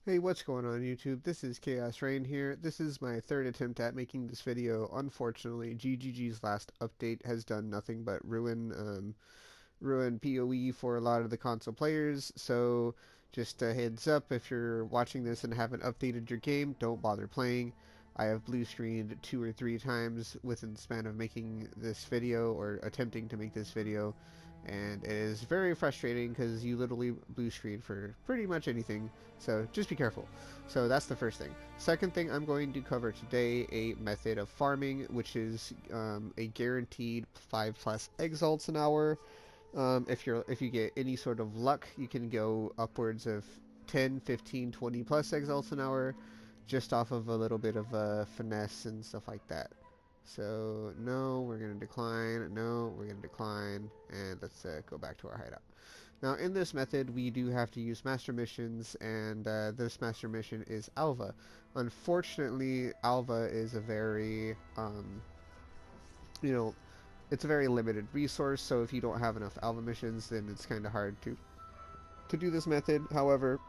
Hey, what's going on YouTube? This is Chaos-Reighn here. This is my third attempt at making this video. Unfortunately, GGG's last update has done nothing but ruin PoE for a lot of the console players. So just a heads up, if you're watching this and haven't updated your game, don't bother playing. I have blue screened 2 or 3 times within the span of making this video or attempting to make this video, and it is very frustrating because you literally blue screen for pretty much anything, so just be careful. So that's the first thing. Second thing, I'm going to cover today a method of farming, which is a guaranteed 5+ exalts an hour. If you get any sort of luck, you can go upwards of 10, 15, 20 plus exalts an hour, just off of a little bit of finesse and stuff like that. So no, we're gonna decline. No, we're gonna decline, and let's go back to our hideout. Now, in this method, we do have to use master missions, and this master mission is alva. Unfortunately, alva is a very you know, it's a very limited resource, so if you don't have enough alva missions, then it's kind of hard to do this method. However,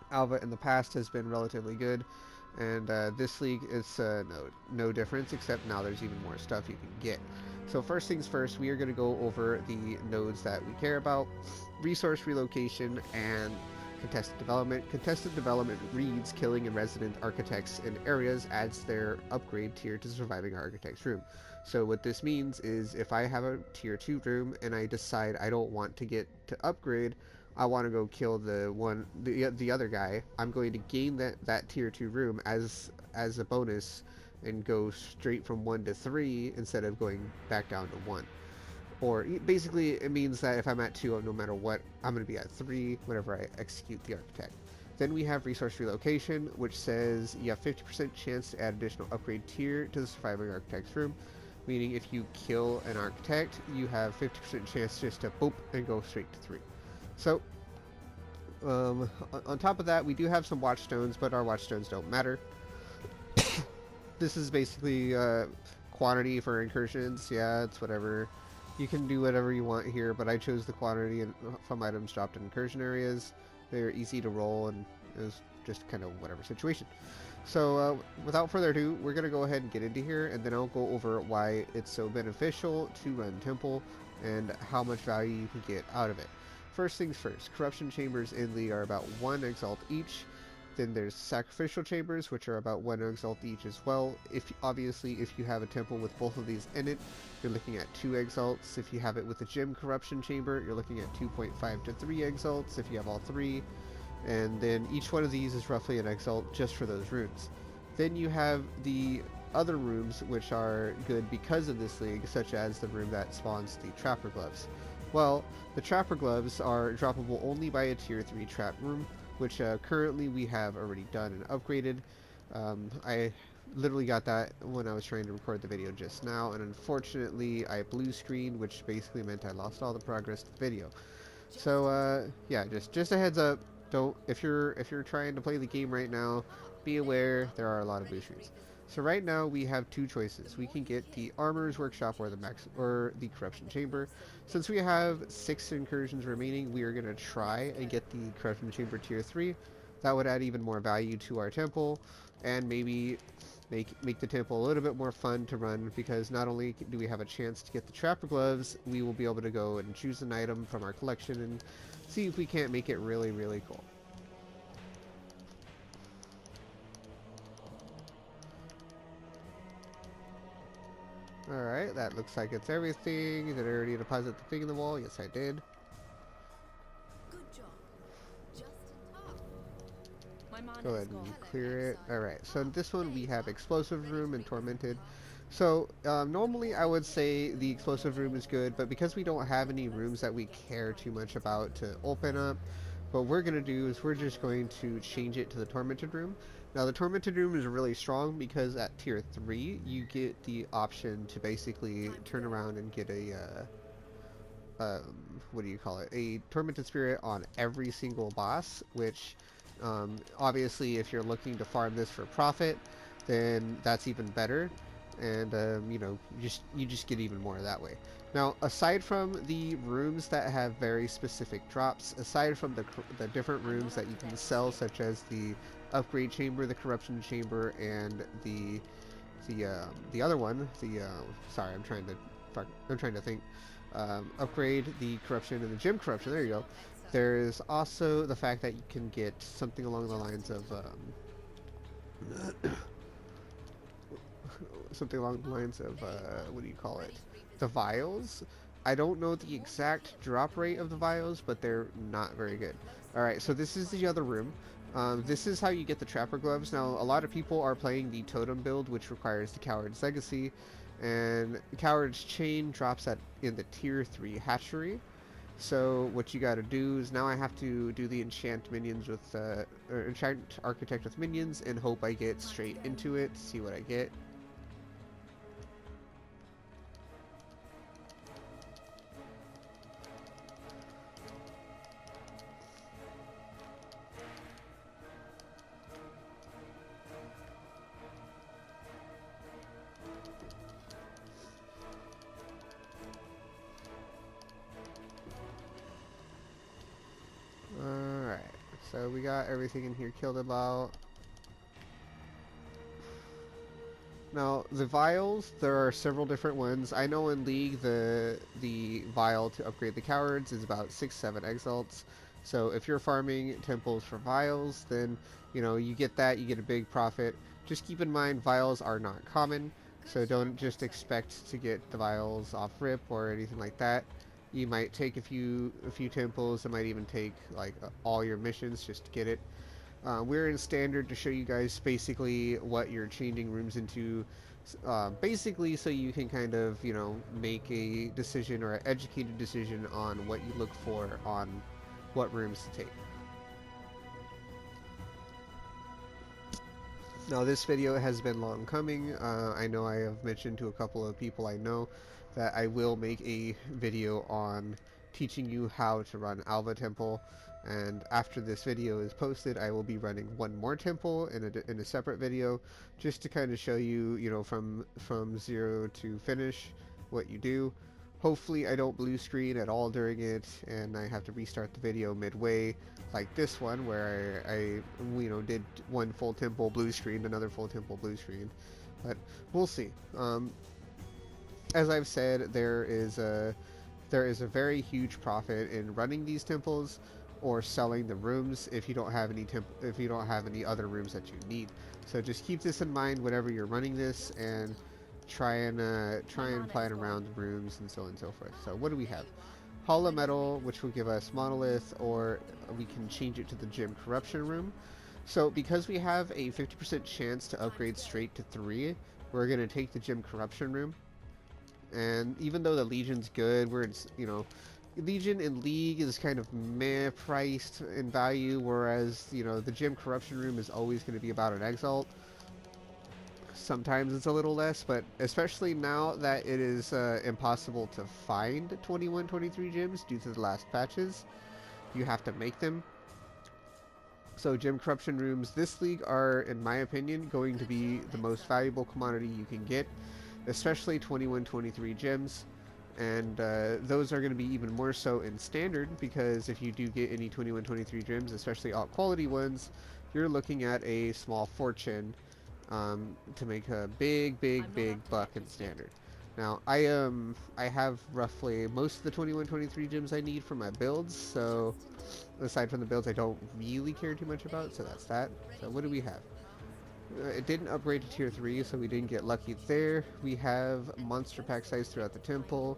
alva in the past has been relatively good, and this league is no difference, except now there's even more stuff you can get. So first things first, we are going to go over the nodes that we care about: resource relocation and contested development. Contested development reads killing and resident architects in areas adds their upgrade tier to surviving architect's room. So what this means is if I have a tier 2 room and I decide I don't want to get to upgrade, I want to go kill the other guy, I'm going to gain that tier 2 room as a bonus and go straight from 1 to 3 instead of going back down to 1. Or basically it means that if I'm at 2, no matter what, I'm going to be at 3 whenever I execute the architect. Then we have resource relocation, which says you have 50% chance to add additional upgrade tier to the surviving architect's room, meaning if you kill an architect, you have 50% chance just to boop and go straight to 3. So on top of that, we do have some watchstones, but our watchstones don't matter. This is basically quantity for incursions. Yeah, it's whatever. You can do whatever you want here, but I chose the quantity from items dropped in incursion areas. They're easy to roll, and it was just kind of whatever situation. So without further ado, we're going to go ahead and get into here, and then I'll go over why it's so beneficial to run Temple and how much value you can get out of it. First things first, corruption chambers in League are about 1 exalt each. Then there's sacrificial chambers, which are about 1 exalt each as well. Obviously, if you have a temple with both of these in it, you're looking at 2 exalts. If you have it with a gem corruption chamber, you're looking at 2.5 to 3 exalts if you have all 3. And then each one of these is roughly an exalt just for those runes. Then you have the other rooms which are good because of this league, such as the room that spawns the trapper gloves. Well, the trapper gloves are droppable only by a tier 3 trap room, which currently we have already done and upgraded. I literally got that when I was trying to record the video just now, and unfortunately I blue screened, which basically meant I lost all the progress to the video. So yeah, just a heads up. Don't if you're trying to play the game right now, be aware there are a lot of blue screens. So right now we have 2 choices. We can get the Armorer's Workshop or the Corruption Chamber. Since we have 6 incursions remaining, we are going to try and get the Corruption Chamber tier 3. That would add even more value to our temple, and maybe make the temple a little bit more fun to run, because not only do we have a chance to get the Trapper Gloves, we will be able to go and choose an item from our collection and see if we can't make it really, really cool. Alright, that looks like it's everything. Did I already deposit the thing in the wall? Yes, I did. Good job. Just Go ahead and clear it. Alright, so in this one we have Explosive Room and Tormented. So, normally I would say the Explosive Room is good, but because we don't have any rooms that we care too much about to open up, what we're going to do is we're just going to change it to the Tormented Room. Now, the Tormented Room is really strong because at tier 3, you get the option to basically turn around and get a, what do you call it? A Tormented Spirit on every single boss, which, obviously, if you're looking to farm this for profit, then that's even better. and you just get even more that way. Now, aside from the rooms that have very specific drops, aside from the different I'm rooms not up that you to can their sell, shit. such as the upgrade chamber, the corruption chamber, and the other one, sorry, I'm trying to think. Upgrade the corruption and the gym corruption. Good There you go. job, exalts. There is also the fact that you can get something along the Just lines of enough. something along the lines of There you are. what do you call it? Ready to reap the The benefits. vials. I don't know the More than exact just drop rate of the resources. vials, but they're not very good. Getting All closer. right, so this is the Final other room. ring. This is how you get the trapper gloves. Now, a lot of people are playing the totem build, which requires the coward's legacy, and the coward's chain drops at in the tier 3 hatchery. So what you got to do is now I have to do the enchant minions with or enchant architect with minions and hope I get My straight turn. into it. See what I get. All right. So we got everything in here killed about. Now the vials, there are several different ones. I know in League the vial to upgrade the cowards is about 6-7 exalts. So if you're farming temples for vials, then you get that, you get a big profit. Just keep in mind vials are not common, Good so job, don't just exalts. expect to get the vials off rip or anything like that. You might take a few temples. It might even take like all your missions just to get it. We're in standard to show you guys basically what you're changing rooms into, basically so you can kind of make a decision or an educated decision on what you look for on what rooms to take. Now this video has been long coming. I know I have mentioned to a couple of people I know that I will make a video on teaching you how to run Alva Temple, and after this video is posted I will be running one more temple in a separate video just to kind of show you, from zero to finish what you do. Hopefully I don't blue screen at all during it and I have to restart the video midway like this one where I did one full temple blue screen, another full temple blue screen, but we'll see. As I've said, there is a very huge profit in running these temples or selling the rooms if you don't have if you don't have any other rooms that you need. So just keep this in mind whenever you're running this and My try and mana is plan gone. around the rooms and so on and so forth. So what do we There have? you are. Hollow Ready to reap Metal, the which will give benefits. us Monolith, or we can change it to the Gym Corruption Room. So because we have a 50% chance to Time to upgrade go. straight to 3, we're going to take the Gym Corruption Room. And even though the Legion's good, Legion in League is kind of meh priced in value, whereas, the Gym Corruption Room is always going to be about an Exalt. Sometimes it's a little less, but especially now that it is impossible to find 21, 23 gyms due to the last patches, you have to make them. So gym corruption rooms this league are, in my opinion, going to Good be job, the most exalts. valuable commodity you can get, especially 21, 23 gyms. And those are going to be even more so in standard because if you do get any 21, 23 gyms, especially alt quality ones, you're looking at a small fortune to make a big, big, I'm not big up to their buck in shit. standard. Now I have roughly most of the 21, 23 gyms I need for my builds, so Just enough. aside from the builds I don't really care too much There about, you so are. that's that. Ready So to what do we reap have? the It didn't upgrade to tier 3, so we didn't get lucky there. We have monster pack size exalts. throughout the temple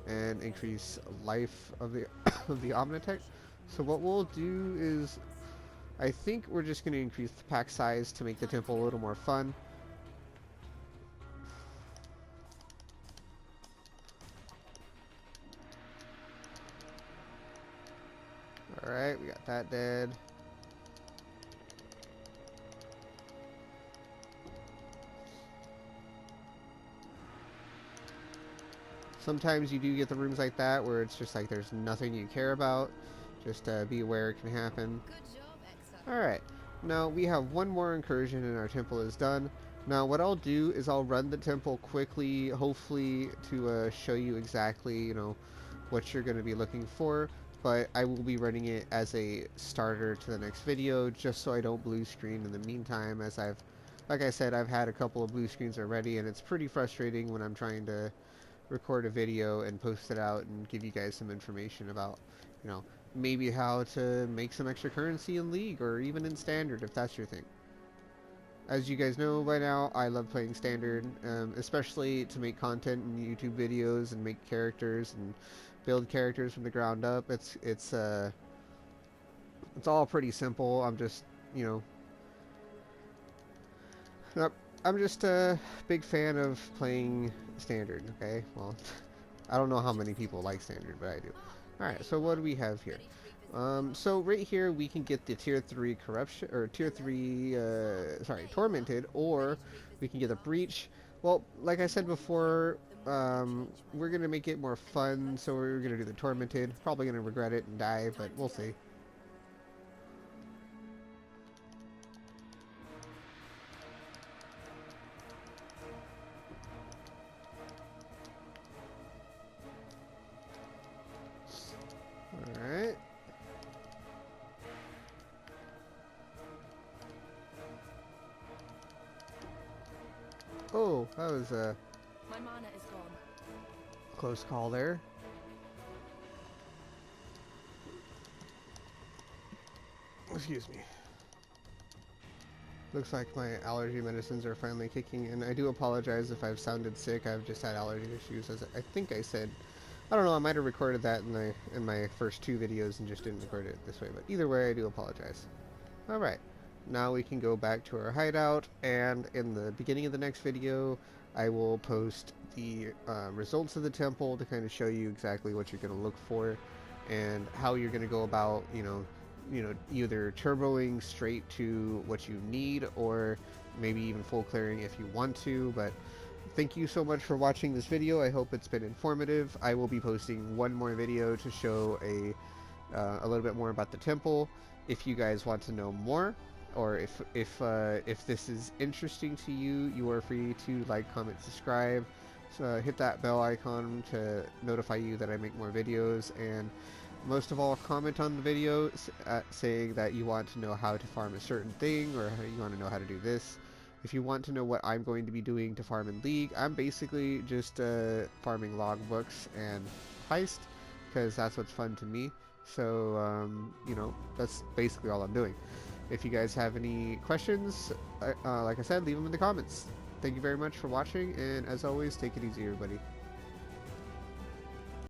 and increase life of the of the Omnitech. So what we'll do is I think we're just going to increase the pack size to make the Time to temple a go. little more fun. Alright, we got that dead. Sometimes you do get the rooms like that where it's just like there's nothing you care about. Just be aware it can happen. Good job, exalts. Alright, now we have one more incursion and our temple is done. Now what I'll do is I'll run the temple quickly, hopefully to show you exactly, what you're going to be looking for, but I will be running it as a starter to the next video just so I don't blue screen in the meantime, as like I said, I've had a couple of blue screens already, and it's pretty frustrating when I'm trying to record a video and post it out and give you guys some information about, you know, maybe how to make some extra currency in League or even in Standard if that's your thing. As you guys know by now, I love playing Standard, especially to make content and YouTube videos and make characters and build characters from the ground up. It's all pretty simple. You know, I'm just a big fan of playing Standard. Okay, well, I don't know how many people like Standard, but I do. Alright, so what do we have here? So right here we can get the tier 3 corruption, or tier 3, tormented, or we can get the breach. Well, like I said before, we're gonna make it more fun, so we're gonna do the tormented. Probably gonna regret it and die, but we'll see. Alright. Oh, that was a My mana is gone. close call there. Excuse me. Looks like my allergy medicines are finally kicking in. I do apologize if I've sounded sick. I've just had allergy issues, as I think I said. I don't know, I might have recorded that in my first 2 videos and just didn't record it this way, but either way, I do apologize. Alright, now we can go back to our hideout, and in the beginning of the next video, I will post the results of the temple to kind of show you exactly what you're going to look for, and how you're going to go about, either turboing straight to what you need, or maybe even full clearing if you want to. But thank you so much for watching this video. I hope it's been informative. I will be posting one more video to show a little bit more about the temple. If you guys want to know more, or if this is interesting to you, you are free to like, comment, subscribe. So hit that bell icon to notify you that I make more videos, and most of all, comment on the video saying that you want to know how to farm a certain thing, or how you want to know how to do this. If you want to know what I'm going to be doing to farm in League, I'm basically just farming logbooks and heist, because that's what's fun to me. So, that's basically all I'm doing. If you guys have any questions, like I said, leave them in the comments. Thank you very much for watching, and as always, take it easy, everybody.